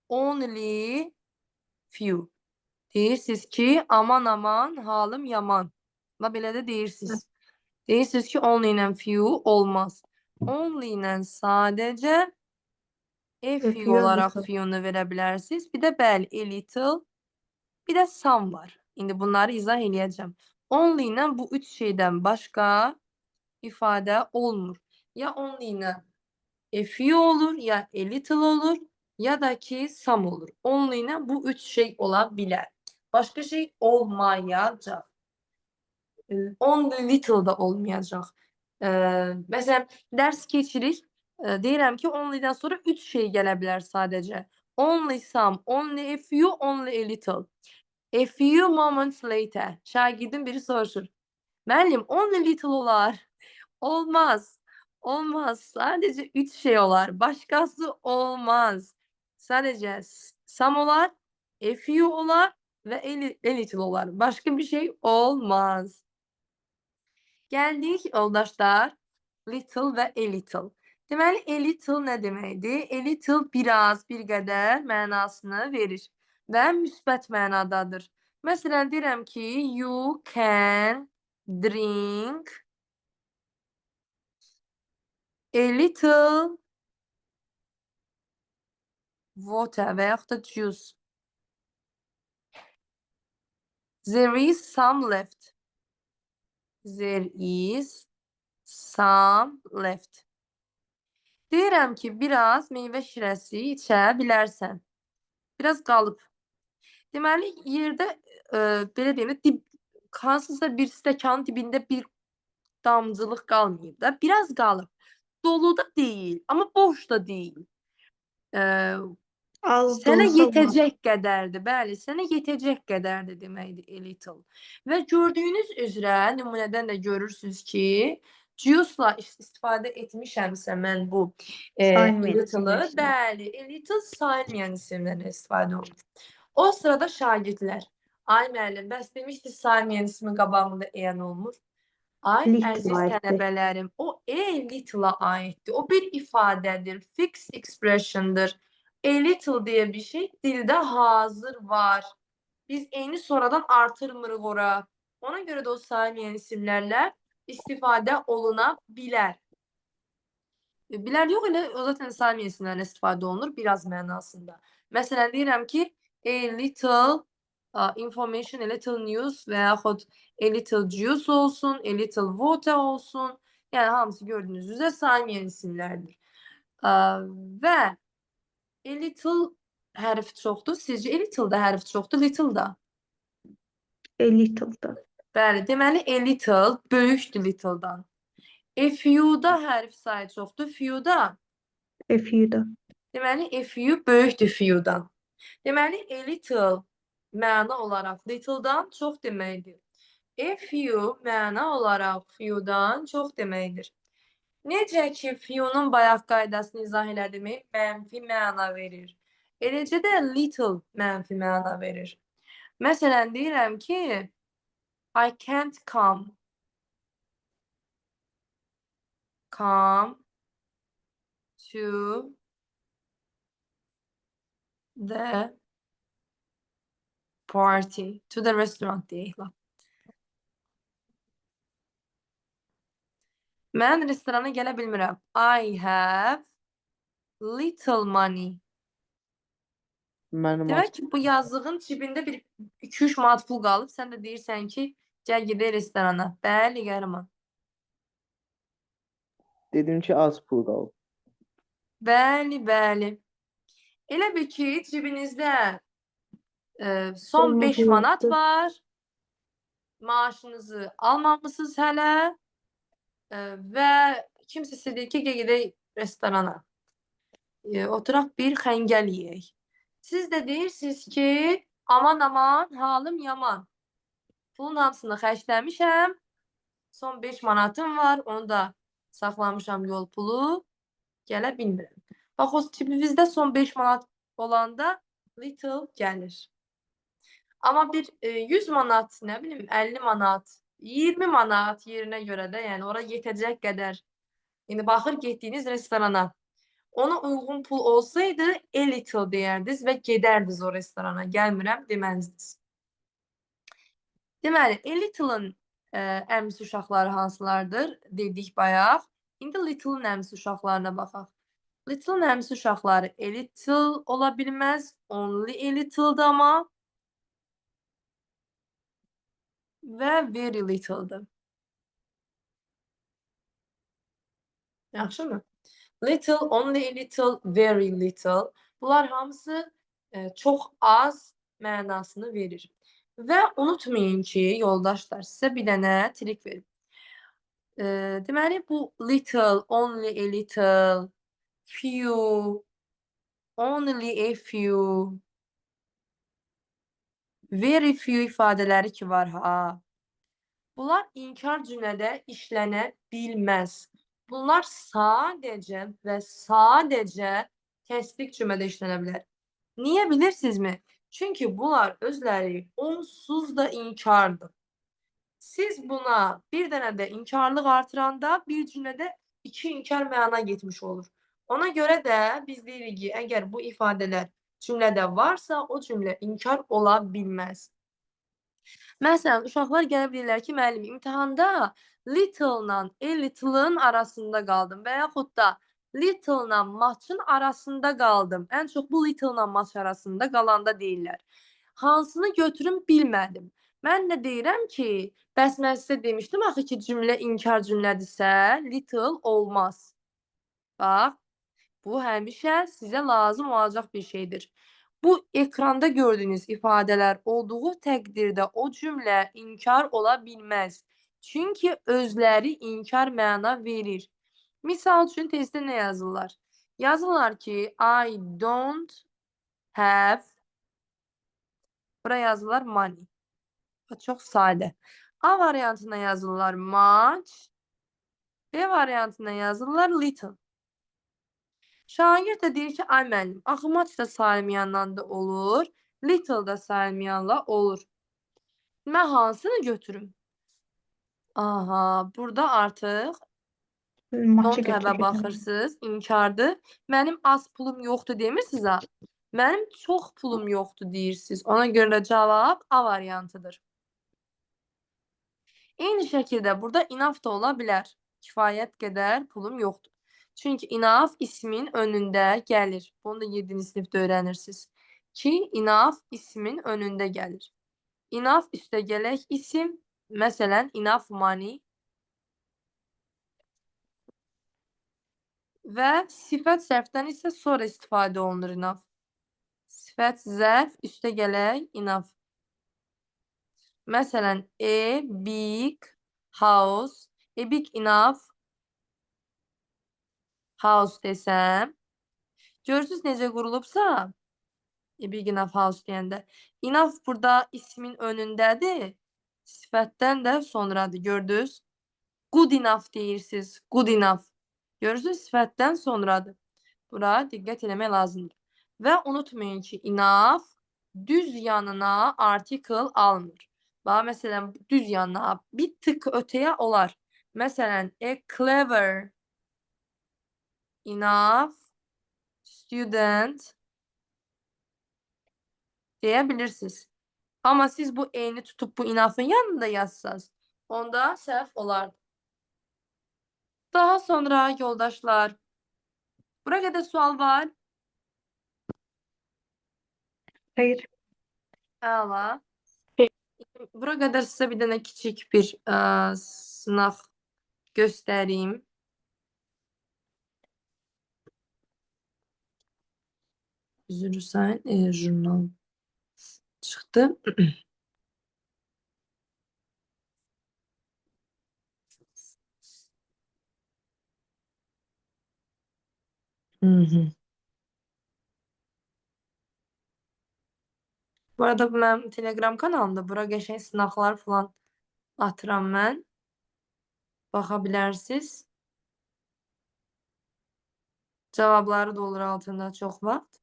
only few. Deyirsiniz ki, aman aman halım yaman. Və belə də deyirsiniz. Deyirsiniz ki, only ilə few olmaz. Only ilə sadəcə few olaraq few-nu verə bilərsiniz. Bir də bəli, a little, bir də some var. İndi bunları izah eləyəcəm. Only ilə bu üç şeydən başqa ifadə olmur. Ya only ilə a few olur, ya a little olur, ya da ki some olur. Only ilə bu üç şey ola bilər. Başqa şey olmayacaq. Only little da olmayacaq. Məsələn, dərs keçirik. Deyirəm ki, only'dən sonra üç şey gələ bilər sadəcə. Only some, only a few, only a little. A few moments later. Şagirdin biri soruşur. Müəllim, only little olar. Olmaz. Olmaz. Sadəcə üç şey olar. Başqası olmaz. Sadəcə some olar, a few olar və a little olar. Başqa bir şey olmaz. Gəldik, yoldaşlar. Little və a little. Deməli, a little nə deməkdir? A little biraz, bir qədər mənasını verir və müsbət mənadadır. Məsələn, deyirəm ki, you can drink a little water və yaxud da juice. There is some left. There is some left. Deyirəm ki, biraz meyvə şirəsi içə bilərsən. Biraz qalıb. Deməli, yerdə belə deyim də, hansısa bir stəkanın dibində bir damcılıq qalmayıb da, biraz qalıb. Dolu da deyil, amma boş da deyil. Az Sənə da olsa var. yetəcək qədərdir, bəli, sənə yetəcək qədərdir deməkdir a little. Və gördüyünüz üzrə nümunədən də görürsünüz ki, juice-la istifadə etmişəmsə mən bu Sayılmayan little'ı, isimlər. bəli, a little sayılmayan isimlərlə istifadə olunur. O sırada şagirdlər, ay müəllim, bəs demişdi sayılmayan ismin qabağında en olmur. Ay Little əziz aiddir. tələbələrim, o little'a aiddir. O bir ifadədir, fixed expression'dır. A little deyə bir şey dildə hazır var. Biz eyni sonradan artırmırıq ora. Ona görə də o sayılmayan isimlərlə istifadə oluna bilər. Bilər yox, elə o zaten sayılmayan isimlərlə istifadə olunur biraz mənasında. Məsələn, deyirəm ki, a little information, a little news və yaxud a little juice olsun, a little water olsun. Yəni, hamısı gördüyünüz üzrə sayılmayan isimlərdir. Və a little hərfi çoxdur. Sizcə a little-da hərfi çoxdur, little-da? A little'dır. Bəli, deməli a little böyükdür little-dan. A few-da hərf sayı çoxdur, few-da. A few'dır. Deməli a few böyükdür few-dan. Deməli a little məna olaraq little-dan çox deməkdir. A few məna olaraq few-dan çox deməkdir. Necə ki, few-nun bayaq qaydasını izah elədim, mənfi məna verir. Eləcə də little mənfi məna verir. Məsələn, deyirəm ki, I can't come to the party, to the restaurant deyək. Mən restorana gələ bilmirəm. I have little money. Mənim Demək ki, bu yazığın cibində bir 2-3 manat pul qalıb. Sən də deyirsən ki, gəl gedək restorana. Bəli, qəhrəman. dedim ki, az pul qalıb. Bəli, bəli. Elə bil ki, cibinizdə son 5 manat var. Maaşınızı almamışsınız hələ. Və kimsə sizə deyir ki, gedək restorana. Oturaq bir xəngəl yeyək. Siz də deyirsiniz ki, aman aman, halım yaman. Pulun hamısını xərcləmişəm. Son 5 manatım var, onu da saxlamışam yol pulu. Gələ bilmirəm. Bax, o cibimizdə son 5 manat olanda little gəlir. Amma bir 100 manat, nə bilim, 50 manat, 20 manat yerinə görə də, yəni ora yetəcək qədər. İndi baxır getdiyiniz restorana. Ona uyğun pul olsaydı, a little deyərdiniz və gedərdiniz o restorana. Gəlmirəm deməzdiniz. Deməli, a little-ın əmsi uşaqları hansılardır dedik bayaq. İndi little-ın əmsi uşaqlarına baxaq. Little-ın əmsi uşaqları a little ola bilməz, only a little-dır amma və very little-dır. Yaxşı mı? Little, only a little, very little. Bunlar hamısı çox az mənasını verir. Və unutmayın ki, yoldaşlar, sizə bir dənə trik verim. Deməli, bu little, only a little, few, only a few, very few ifadələri ki var ha. Bunlar inkar cümlədə işlənə bilməz. Bunlar sadəcə və sadəcə təsdiq cümlədə işlənə bilər. Niyə bilirsinizmi? Çünki bunlar özləri onsuz da inkardır. Siz buna bir dənə də inkarlıq artıranda bir cümlədə 2 inkar məna getmiş olur. Ona görə də biz deyirik ki, əgər bu ifadələr cümlədə varsa, o cümlə inkar ola bilməz. Məsələn, uşaqlar gələ bilirlər ki, müəllim, imtahanda little-la a little-ın arasında qaldım və yaxud da Little-la maçın arasında qaldım. Ən çox bu little-la maç arasında qalanda deyirlər. Hansını götürüm bilmədim. Mən də deyirəm ki, bəs mən sizə demişdim axı ki, cümlə inkar cümlədirsə, little olmaz. Bax, bu həmişə sizə lazım olacaq bir şeydir. Bu ekranda gördüyünüz ifadələr olduğu təqdirdə o cümlə inkar ola bilməz. Çünki özləri inkar məna verir. Misal üçün testdə nə yazırlar? Yazırlar ki, I don't have. Bura yazırlar money. Bu çox sadə. A variantına yazırlar much. B variantına yazırlar little. Şagird də deyir ki, ay müəllim, axı much da sayılmayandan da olur, little da sayılmayanla olur. Mən hansını götürüm? Aha, burada artıq Maçı don't have-ə götür. baxırsınız, inkardır. Mənim az pulum yoxdur demirsiniz ha? Mənim çox pulum yoxdur deyirsiniz. Ona görə də cavab A variantıdır. Eyni şəkildə burada enough da ola bilər. Kifayət qədər pulum yoxdur. Çünki enough ismin önündə gəlir. Bunu da 7-ci sinifdə öyrənirsiniz. Ki, enough ismin önündə gəlir. Enough üstəgələk isim, məsələn, enough money və sifət zərfdən isə sonra istifadə olunur enough. Sifət zərf üstəgələk enough. Məsələn, a big house, a big enough house desəm, görürsünüz necə qurulubsa, a big enough house deyəndə, enough burada ismin önündədir, sifətdən də sonradır, gördünüz? Good enough deyirsiniz, good enough. Görürsünüz, sifətdən sonradır. Bura diqqət eləmək lazımdır. Və unutmayın ki, enough düz yanına article almır. Bax, məsələn, düz yanına bir tık ötəyə olar. Məsələn, a clever enough student deyə bilirsiniz. Amma siz bu eyni tutub bu enough'ın yanında yazsanız, onda səhv olardı. Daha sonra yoldaşlar, bura qədər sual var. Hayır. Əla. Peki. Bura qədər sizə bir dənə kiçik bir sınaq göstəreyim. Üzülürsən, jurnal çıxdı. Bu arada bu mənim Telegram kanalımda. Bura qəşəng sınaqlar falan atıram mən. Baxa bilərsiniz. Cavabları da olur altında çox vaxt.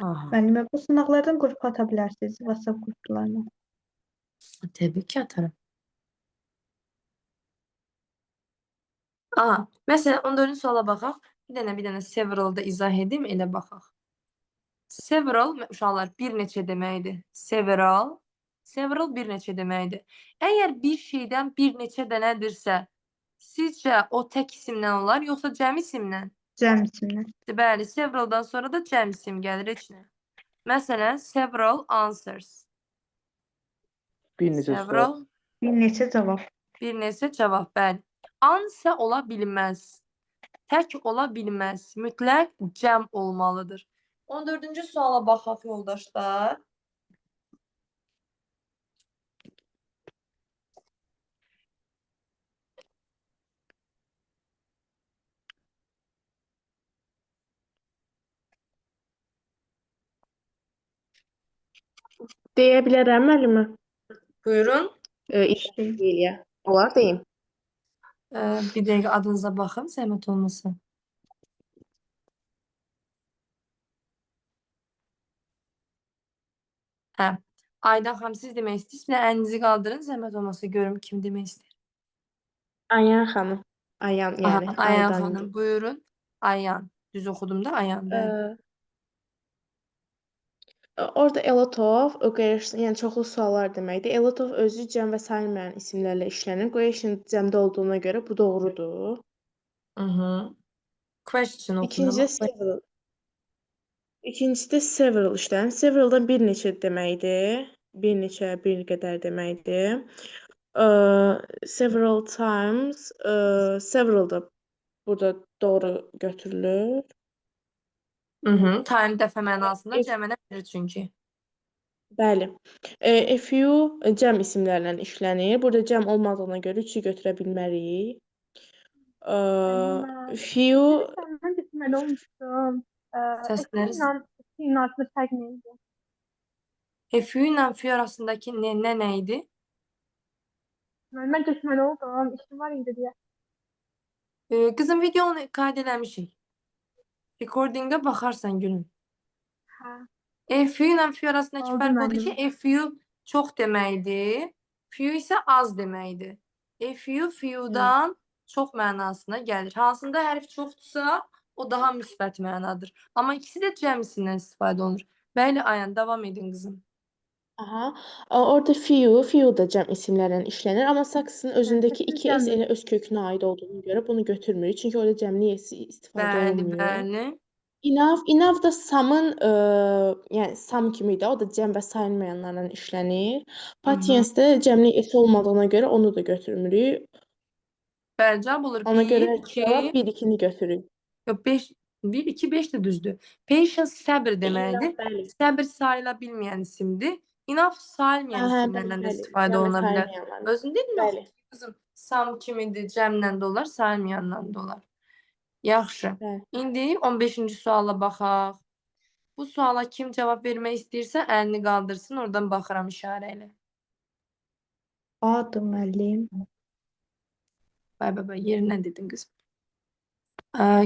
Aha, Müəllimə, bu sınaqlardan qrupa ata bilərsiniz WhatsApp qruplarına. təbii ki atarım. Aha, məsələn 14-cü suala baxaq. Bir dənə several da izah edim, elə baxaq. Several, uşaqlar, bir neçə deməkdir. Several bir neçə deməkdir. Əgər bir şeydən bir neçə dənədirsə, sizcə o tək isimlə olar, yoxsa cəm isimlə? Cəm isimlə. Bəli, severaldan sonra da cəm isim gəlir, heç nə. Məsələn, several answers. Bir neçə sual. Several, Bir neçə cavab. bir neçə cavab, bəli. Ansə ola bilməz. Tək ola bilməz. Mütləq cəm olmalıdır. 14-cü suala baxaq yoldaşlar. Deyə bilərəm müəllimə? Buyurun. İşləyə. Olar deyim. Bir dəqiqə adınıza baxım, zəhmət olmasın. Hə. Aydan xanım, siz demək istəyirsiniz. Bir də əlinizi qaldırın, zəhmət olmasa görüm kim demək istəyir. Ayan xanım. Ayan yəni. Aha, Ayan Aydan xanım, buyurun. Ayan. Düz oxudum da Ayan, bəli. Orada a lot of, yəni çoxlu suallar deməkdir. A lot of özü cəm və sayılmayan isimlərlə işlənir. Question cəmdə olduğuna görə bu doğrudur. Question İkincidə oxuyalım. several. İkincisi də several işlənir. Severaldan bir neçə deməkdir. Bir neçə, bir qədər deməkdir. Several times, several da burada doğru götürülür. Time dəfə mənasında If- cəminə verir çünki. Bəli. A few cəm isimlərlə işlənir. Burada cəm olmadığına görə üçü götürə bilmərik. Few Səndən getməli olmuşdum. Səsləri Efinlə arasında fərq nə idi? few ilə few arasındakı nə idi? Mən getməli oldum. İşim var idi deyə. Qızım videonu qeyd eləmişik. Recordingə baxarsan günün. Hə. Few ilə few arasındakı Oldu fərq odur ki, müəllim. few çox deməkdir, few isə az deməkdir. Fewdan çox mənasına gəlir. Hansında hərf çoxdursa, o daha müsbət mənadır. Amma ikisi də cəmisindən istifadə olunur. Bəli, Ayan, davam edin qızım. Aha. Orada few da cəm isimlərlə işlənir, amma saksının özündəki Kesin 2s cəmdir. elə öz kökünə aid olduğuna görə bunu götürmürük. Çünki orada cəmlik esi istifadə Bəli, olunmuyor. bəli. Enough da samın, yəni sam kimi də, o da cəm və sayılmayanlarla işlənir. Patience də cəmlik esi olmadığına görə onu da götürmürük. Bəli, cavab olur. Ona 1, görə 2, cavab 1-2-ni götürürük. yox 5, 1, 2, 5 də düzdür. Patience səbr deməkdir. Bəli. Səbr sayıla bilməyən isimdir. Enough sayılmayan Bəli, isimlərlə də bəli. istifadə Cəm və oluna bilər. sayılmayanlarla. Özün dedin Bəli. axı qızım, sam kimidir, cəmlə də olar, sayılmayanla da olar. Yaxşı. Bəli. İndi 15-ci suala baxaq. Bu suala kim cavab vermək istəyirsə, əlini qaldırsın, oradan baxıram işarə ilə. Adır müəllim. Bəy, yerinə dedin qızım.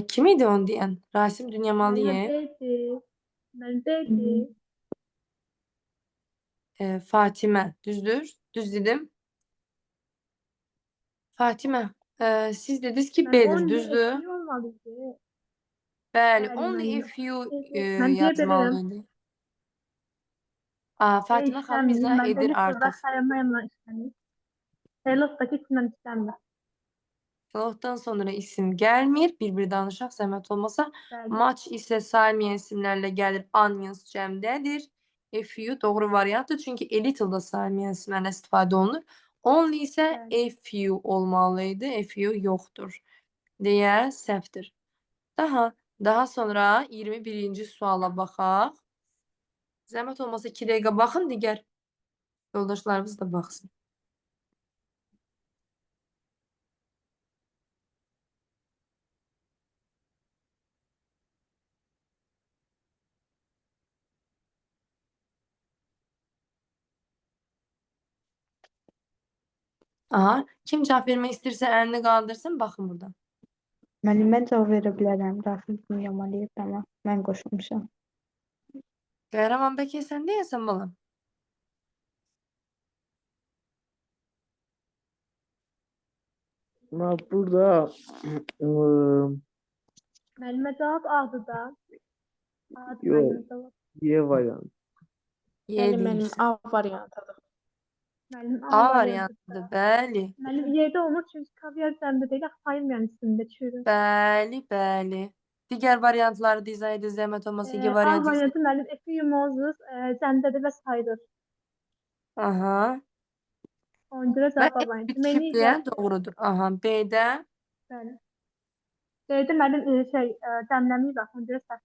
Kim idi onu deyən? Rasim Dünyamalıyev, Mən deydi. Fatimə. Düzdür? Düz dedim. Fatimə, siz dediniz ki, B'dir, düzdür? Olmalıydı. Bəli, Bəli, only müəllim. if you Mən deyə yazmalıydı. Fatimə xanım izah edir artıq. Sayılmayanla işlənir. Helos'daki isimdən işlənmir. Slotdan sonra isim gəlmir. Bir-bir danışaq, zəhmət olmasa. Bəli. Match isə sayılmayan isimlərlə gəlir. Onions cəmdədir. A few doğru variantdır. Çünki a little da sayılmayan isimlərlə istifadə olunur. Only isə a few olmalıydı. A few yoxdur. Deyə səhvdir. Daha sonra 21-ci suala baxaq. Zəhmət olmasa 2 dəqiqə baxın, digər yoldaşlarımız da baxsın. Aha, kim cavab vermək istəyirsə əlini qaldırsın, baxın buradan. Müəllim, mən cavab verə bilərəm. Rasim Dünyamalıyev, tamam. Mən qoşulmuşam. Qəhrəman Bəkir, sən deyəsən balam. Burada Müəllimə cavab A'dır da. A'dır Yox. müəllimə cavab. Y variantı. Bəli, mənim deyirsən. A variantıdır. Müəllim A variantıdır, bəli. Müəllim yerdə olmur çünki kaviar cəmdə deyil, axı sayılmayan isimdə çürür. Bəli. Digər variantları da izah edin, zəhmət olmasa 2 A variant. variantı müəllim Efimozuz cəmdədir və sayılır. Aha. Ona görə Və cavab A variantı. Meni deyən doğrudur. Aha, B-də. bəli. Yerdə müəllim cəmləmir bax, ona görə səhv.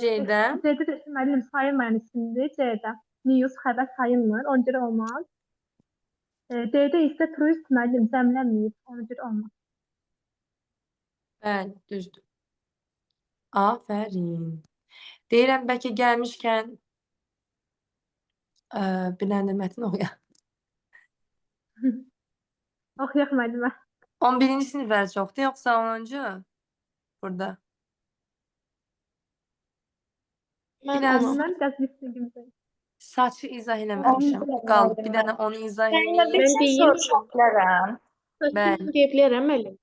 C-də. C-də də müəllim sayılmayan isimdir, C-də. News xəbər sayılmır, ona görə olmaz. D-də isə turist müəllim cəmlənməyib, ona görə olmaz. Bəli, düzdür. Afərin. Deyirəm, bəlkə gəlmişkən bir dənə də mətn oxuyaq. Oxuyaq müəllimə. 11-ci siniflər çoxdur, yoxsa 10-cu? Burada. Mən Biraz onu Mən biraz listening saçı izah eləməmişəm. Qalıb. Bir dənə onu izah Səninlə bir eləyim. şey soruşa bilərəm. Bəli. deyə bilərəm müəllim.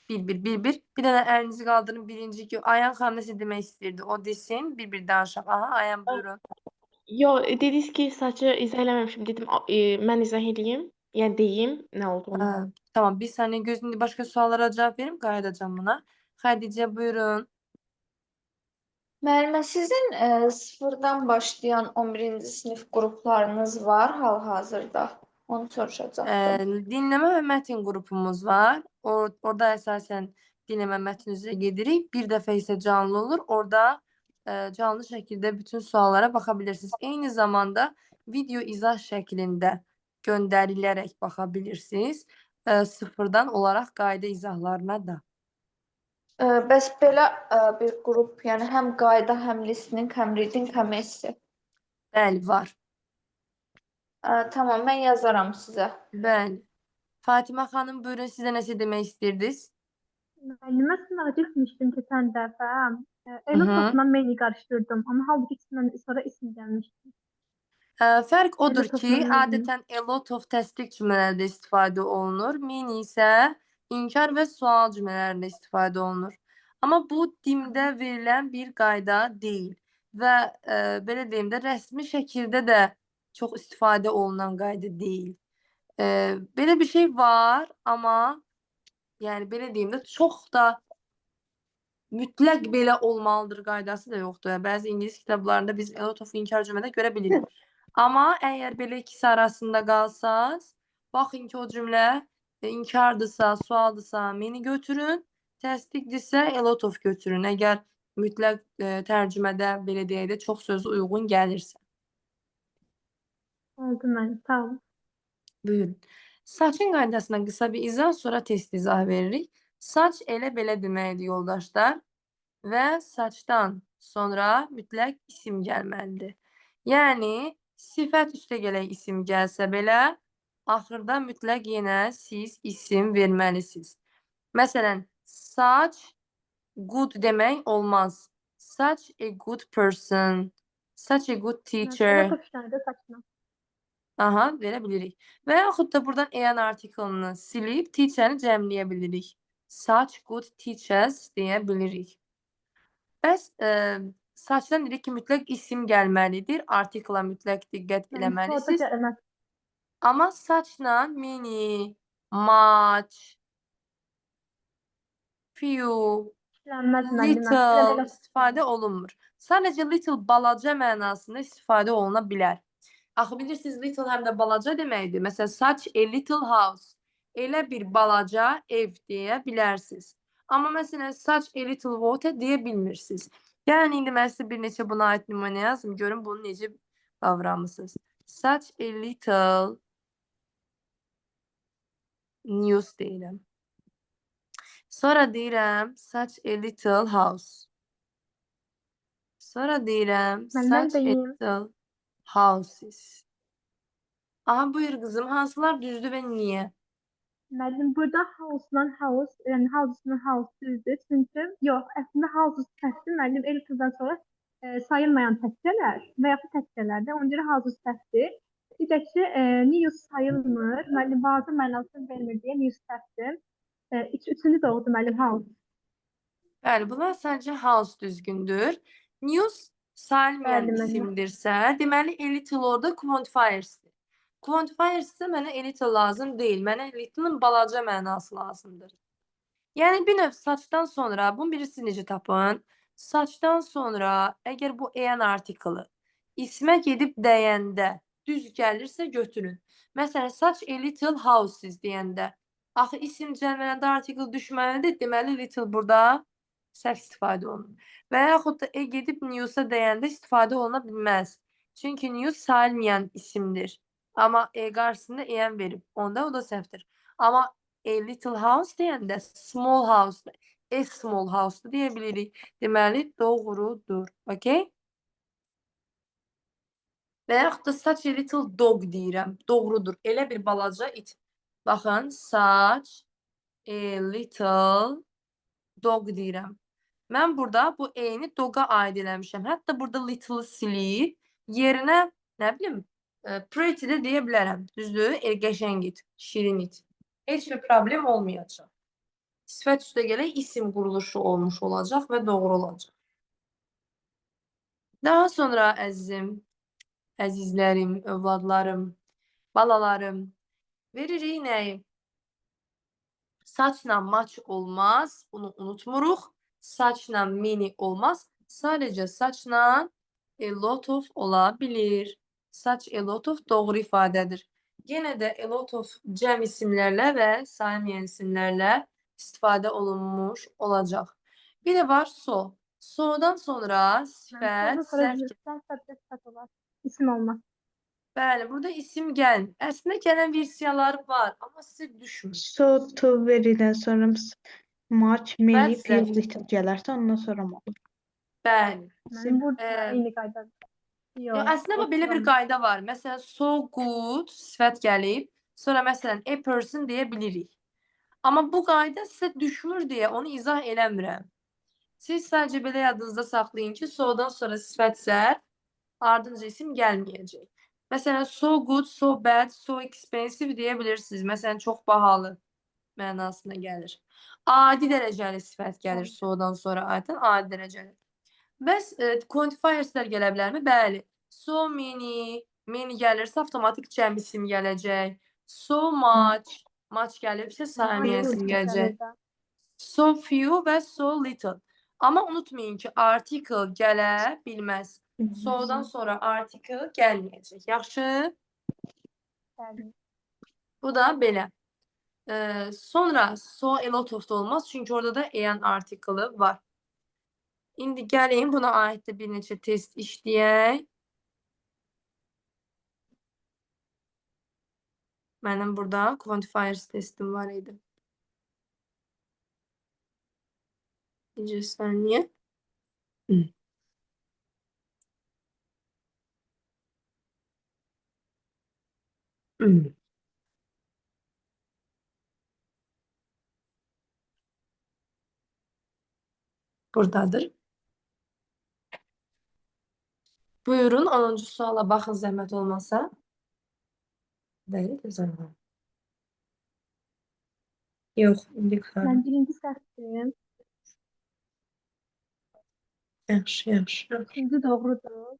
Bir. Bir dənə əlinizi qaldırın. Birinci ki, Ayhan xanım nəsə demək istəyirdi. O desin. Bir danışaq. Aha, Ayhan buyurun. Yo, dediniz ki saçı izah eləməmişim. Dedim mən izah eləyim. Yəni deyim nə olduğunu. Ha, tamam, bir saniye gözünde başka sorulara cevap verim. Kaydedeceğim buna. Hadice buyurun. Müəllimə, sizin sıfırdan başlayan 11-ci sinif qruplarınız var hal-hazırda? Onu soruşacaqdım. Dinleme ve metin grubumuz var. Orada esasen dinleme metin üzere gedirik. Bir defa ise canlı olur. Orada canlı şekilde bütün sorulara bakabilirsiniz. Aynı zamanda video izah şeklinde gönderilerek bakabilirsiniz. Sıfırdan olarak qayda izahlarına da. Bəs belə bir qrup, yəni həm qayda, həm listening, həm reading, həm essay. Bəli, var. Tamam, mən yazaram sizə. Bəli. Fatima xanım buyurun, sizə nəsə demək istəyirdiniz? Müəllimə sınağa düşmüşdüm keçən dəfə. Hı. Elotofla maili qarışdırdım. Amma halbuki içindən sonra isim gəlmişdi. Fərq odur Elotofla ki, maili. adətən a lot of təsdiq cümlələrdə istifadə olunur. Mini isə inkar və sual cümlələrində istifadə olunur. Amma bu dimdə verilən bir qayda deyil və belə deyim də rəsmi şəkildə də çox istifadə olunan qayda deyil. Belə bir şey var, amma yəni belə deyim də çox da mütləq belə olmalıdır qaydası da yoxdur. Yəni, bəzi ingilis kitablarında biz a lot of inkar cümlədə görə bilirik. Amma əgər belə ikisi arasında qalsaz, baxın ki, o cümlə inkardırsa, sualdırsa mini götürün, təsdiqdirsə a lot of götürün. Əgər mütləq tərcümədə belə deyək də çox söz uyğun gəlirsə. Oldu müəllim, sağ olun. Buyurun. Saçın qaydasına qısa bir izah, sonra test izah veririk. Saç elə belə deməkdir yoldaşlar və saçdan sonra mütləq isim gəlməlidir. Yəni sifət üstə gələk isim gəlsə belə axırda mütləq yenə siz isim verməlisiniz. Məsələn, such good demək olmaz. Such a good person, such a good teacher. Elotof işlərdə saçma. Aha, verə bilirik. Və yaxud da buradan an artiklını silib teacher'ı cəmləyə bilirik. Such good teachers deyə bilirik. Bəs saçdan dedik ki, mütləq isim gəlməlidir. Artikla mütləq diqqət Orada eləməlisiniz. gəlməz. Amma saçla mini, much, few, İşlənməz müəllimə. little istifadə olunmur. Sadəcə little balaca mənasında istifadə oluna bilər. Axı bilirsiniz, little həm də balaca deməkdir. Məsələn, such a little house. Elə bir balaca ev deyə bilərsiniz. Amma məsələn, such a little water deyə bilmirsiniz. Yəni, indi mən sizə bir neçə buna aid nümunə yazım. Görün bunu necə qavramısınız. Such a little news deyirəm. Sonra deyirəm such a little house. Sonra deyirəm Məndən such a deyim. little houses. Aha, buyur qızım. Hansılar düzdür və niyə? Müəllim, burada house-dan house, yəni house-dan house düzdür. Çünki yox, əslində house səhvdir. Müəllim elifdən sonra sayılmayan təksirlər və yaxud təksirlərdə ona görə house səhvdir. Bir də ki, news sayılmır. Müəllim bazı mənasını vermir deyə news səhvdir. Üçüncü də oldu müəllim house. Bəli, bunlar sadəcə house düzgündür. News sayılmayan Bəli, müəllim. isimdirsə, deməli a little orada quantifiers'dir. Quantifiers isə mənə a little lazım deyil. Mənə a little'ın balaca mənası lazımdır. Yəni bir növ saçdan sonra, bunu birisi necə tapın? Saçdan sonra əgər bu an artiklı ismə gedib dəyəndə düz gəlirsə götürün. Məsələn, such a little houses deyəndə axı isim cəmləndə artikl düşməlidir. Deməli little burada səhv istifadə olunur. Və yaxud da gedib news'a dəyəndə istifadə oluna bilməz. Çünki news sayılmayan isimdir. Amma qarşısında an verib. Onda o da səhvdir. Amma a little house deyəndə small house, a small house deyə bilirik. Deməli doğrudur. Okay? Və yaxud da such a little dog deyirəm. Doğrudur. Elə bir balaca it. Baxın, such a little dog deyirəm. Mən burada bu a-ni dog'a aid eləmişəm. Hətta burada little silib yerinə, nə bilim, pretty də deyə bilərəm. Düzdür? Qəşəng it, şirin it. Heç bir problem olmayacaq. sifət üstə gələk isim quruluşu olmuş olacaq və doğru olacaq. Daha sonra əzizim, əzizlərim, övladlarım, balalarım, veririk nəyi? Saçla maç olmaz, bunu unutmuruq. Saçla mini olmaz. Sadəcə saçla a lot of ola bilir. Saç a lot of doğru ifadədir. Yenə də a lot of cəm isimlərlə və saymayan isimlərlə istifadə olunmuş olacaq. Bir də var so. So'dan sonra Yəni sifət, sonra sərf. sifət olar. İsim olmaz. Bəli, burada isim gəlmir. Əslində gələn versiyaları var, amma sizə düşmür. So to very'dən sonra much, many, Bəli, few, sir. little gələrsə ondan sonra mı olur? Bəli. Mənim burada eyni qaydadır. Ya, Yox, əslində o belə bir çıxamır. qayda var. Məsələn, so good sifət gəlib, sonra məsələn a person deyə bilirik. Amma bu qayda sizə düşmür deyə onu izah eləmirəm. Siz sadəcə belə yadınızda saxlayın ki, so'dan sonra sifət zərf, ardınca isim gəlməyəcək. Məsələn, so good, so bad, so expensive deyə bilirsiniz. Məsələn, çox bahalı mənasına gəlir. Adi dərəcəli sifət gəlir so'dan sonra ayətən adi dərəcəli. Bəs quantifierslər gələ bilərmi? Bəli. So many, many gəlirsə avtomatik cəm isim gələcək. So much, much gəlibsə saymayan isim gələcək. So few və so little. Amma unutmayın ki, article gələ bilməz. So'dan sonra article gəlməyəcək. Yaxşı? Bəli. Bu da belə. Sonra so a lot of da olmaz. Çünki orada da an article'ı var. İndi gəlin buna aid də bir neçə test işləyək. Mənim burada quantifiers testim var idi. Bir saniye. Buradadır. Buyurun 10-cu suala baxın zəhmət olmasa. Bəli, gözəl. Yox, indi qırar. Mən birinci səhvdim. Yaxşı, yaxşı. İkinci doğrudur.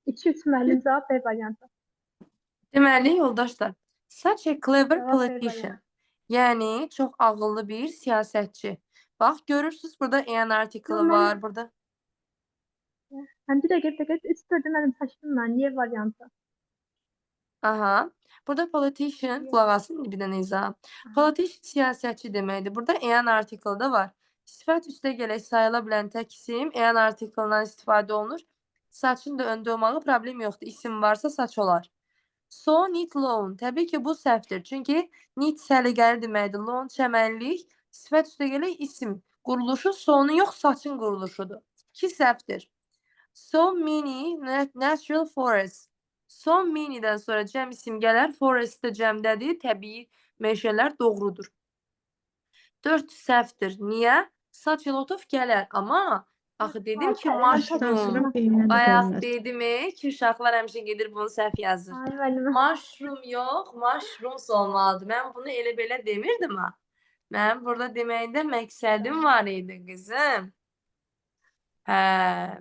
2-3 müəllim cavab B variantı. Deməli, yoldaşlar, such a clever Cavab B politician. variantı. Yəni, çox ağıllı bir siyasətçi. Bax, görürsünüz, burada an article'ı Yo, var, burada. Mən bir dəqiqə 3-4 müəllim seçdim mən. Y variantı. Aha. Burada politician, Yes. qulaq asın bir dənə izah. Politician siyasətçi deməkdir. Burada an article'da var. Sifət üstə gələk sayıla bilən tək isim an article'dan istifadə olunur. Saçın da öndə olmağı problem yoxdur. İsim varsa saç olar. So need loan. Təbii ki, bu səhvdir. Çünki need səliqəli deməkdir. Loan çəmənlik. Sifət üstə gələk isim. Quruluşu so'nun yox, saçın quruluşudur. İki səhvdir. So many natural forests. So many'dən sonra cəm isim gələr. Forest də cəmdədir. Təbii meşələr doğrudur. 4 səhvdir. Niyə? Such a lot of gələr. Amma axı dedim ki, mushroom. Bayaq dedim ki, uşaqlar həmişə gedir bunu səhv yazır. Ay müəllim. Mushroom yox, mushrooms olmalıdır. Mən bunu elə belə demirdim ha. Mən burada deməkdə məqsədim var idi, qızım. Hə.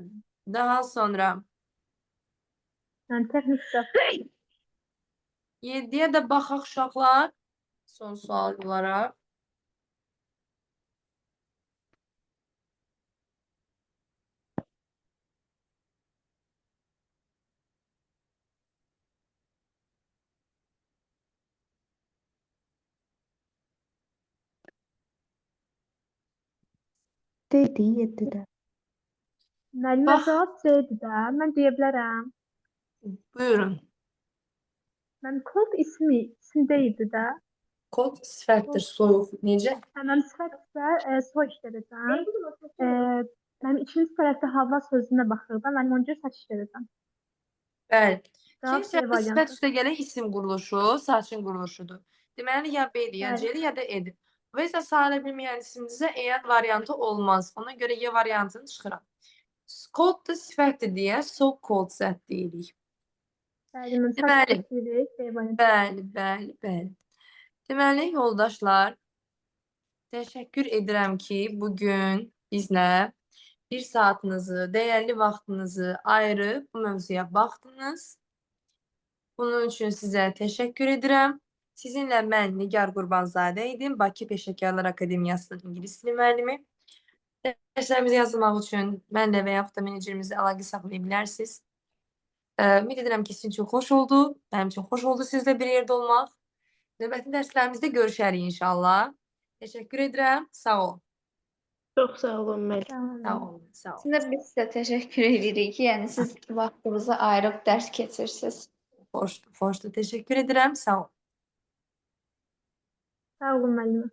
Daha sonra Yəni texnik səhv. 7-yə də baxaq uşaqlar. Son sual olaraq. Dedi 7-də. Müəllimə Bax. cavab C-dir də. Mən deyə bilərəm. Buyurun. Mən kod ismi içində idi də. Kod sifətdir, soyuq. Necə? Mən sifət isə soy işlədəcəm. Mən ikinci tərəfdə hava sözünə baxırdım. Mən onca saç işlədəcəm. Bəli. Cavab İkinci C sifət variantı. üstə gələk isim quruluşu, saçın quruluşudur. Deməli, ya B-dir, ya Bəli. C-dir, ya da E-dir. Və isə sayıla bilməyən isimizə EN variantı olmaz. Ona görə Y variantını çıxıram. Kod da sifətdir deyə so called zət deyirik. Bəli, mən saç Deməli. işləyirik. C variantı. Bəli, bəli, bəli. Deməli, yoldaşlar, Teşekkür edirəm ki, bugün bizlə bir saatinizi, dəyərli vaxtınızı ayırıb bu mövzuya baxdınız. Bunun üçün sizə təşəkkür edirəm. Sizinlə mən Nigar Qurbanzadə idim, Bakı Peşəkarlar Akademiyasının ingilis dili müəllimi. Dərslərimizi yazılmaq üçün mənlə və yaxud da menecerimizlə əlaqə saxlaya bilərsiniz. Ümid edirəm ki, sizin üçün xoş oldu. Mənim üçün xoş oldu sizlə bir yerdə olmaq. Növbəti dərslərimizdə görüşərik inşallah. Təşəkkür edirəm. Sağ olun. Çox sağ olun müəllim. Sağ olun. Sağ olun. Sağ olun. Əslində biz sizə təşəkkür edirik ki, yəni siz vaxtınızı ayırıb dərs keçirsiniz. Xoşdur. Teşekkür edirəm. Sağ olun. Sağ olun müəllimə.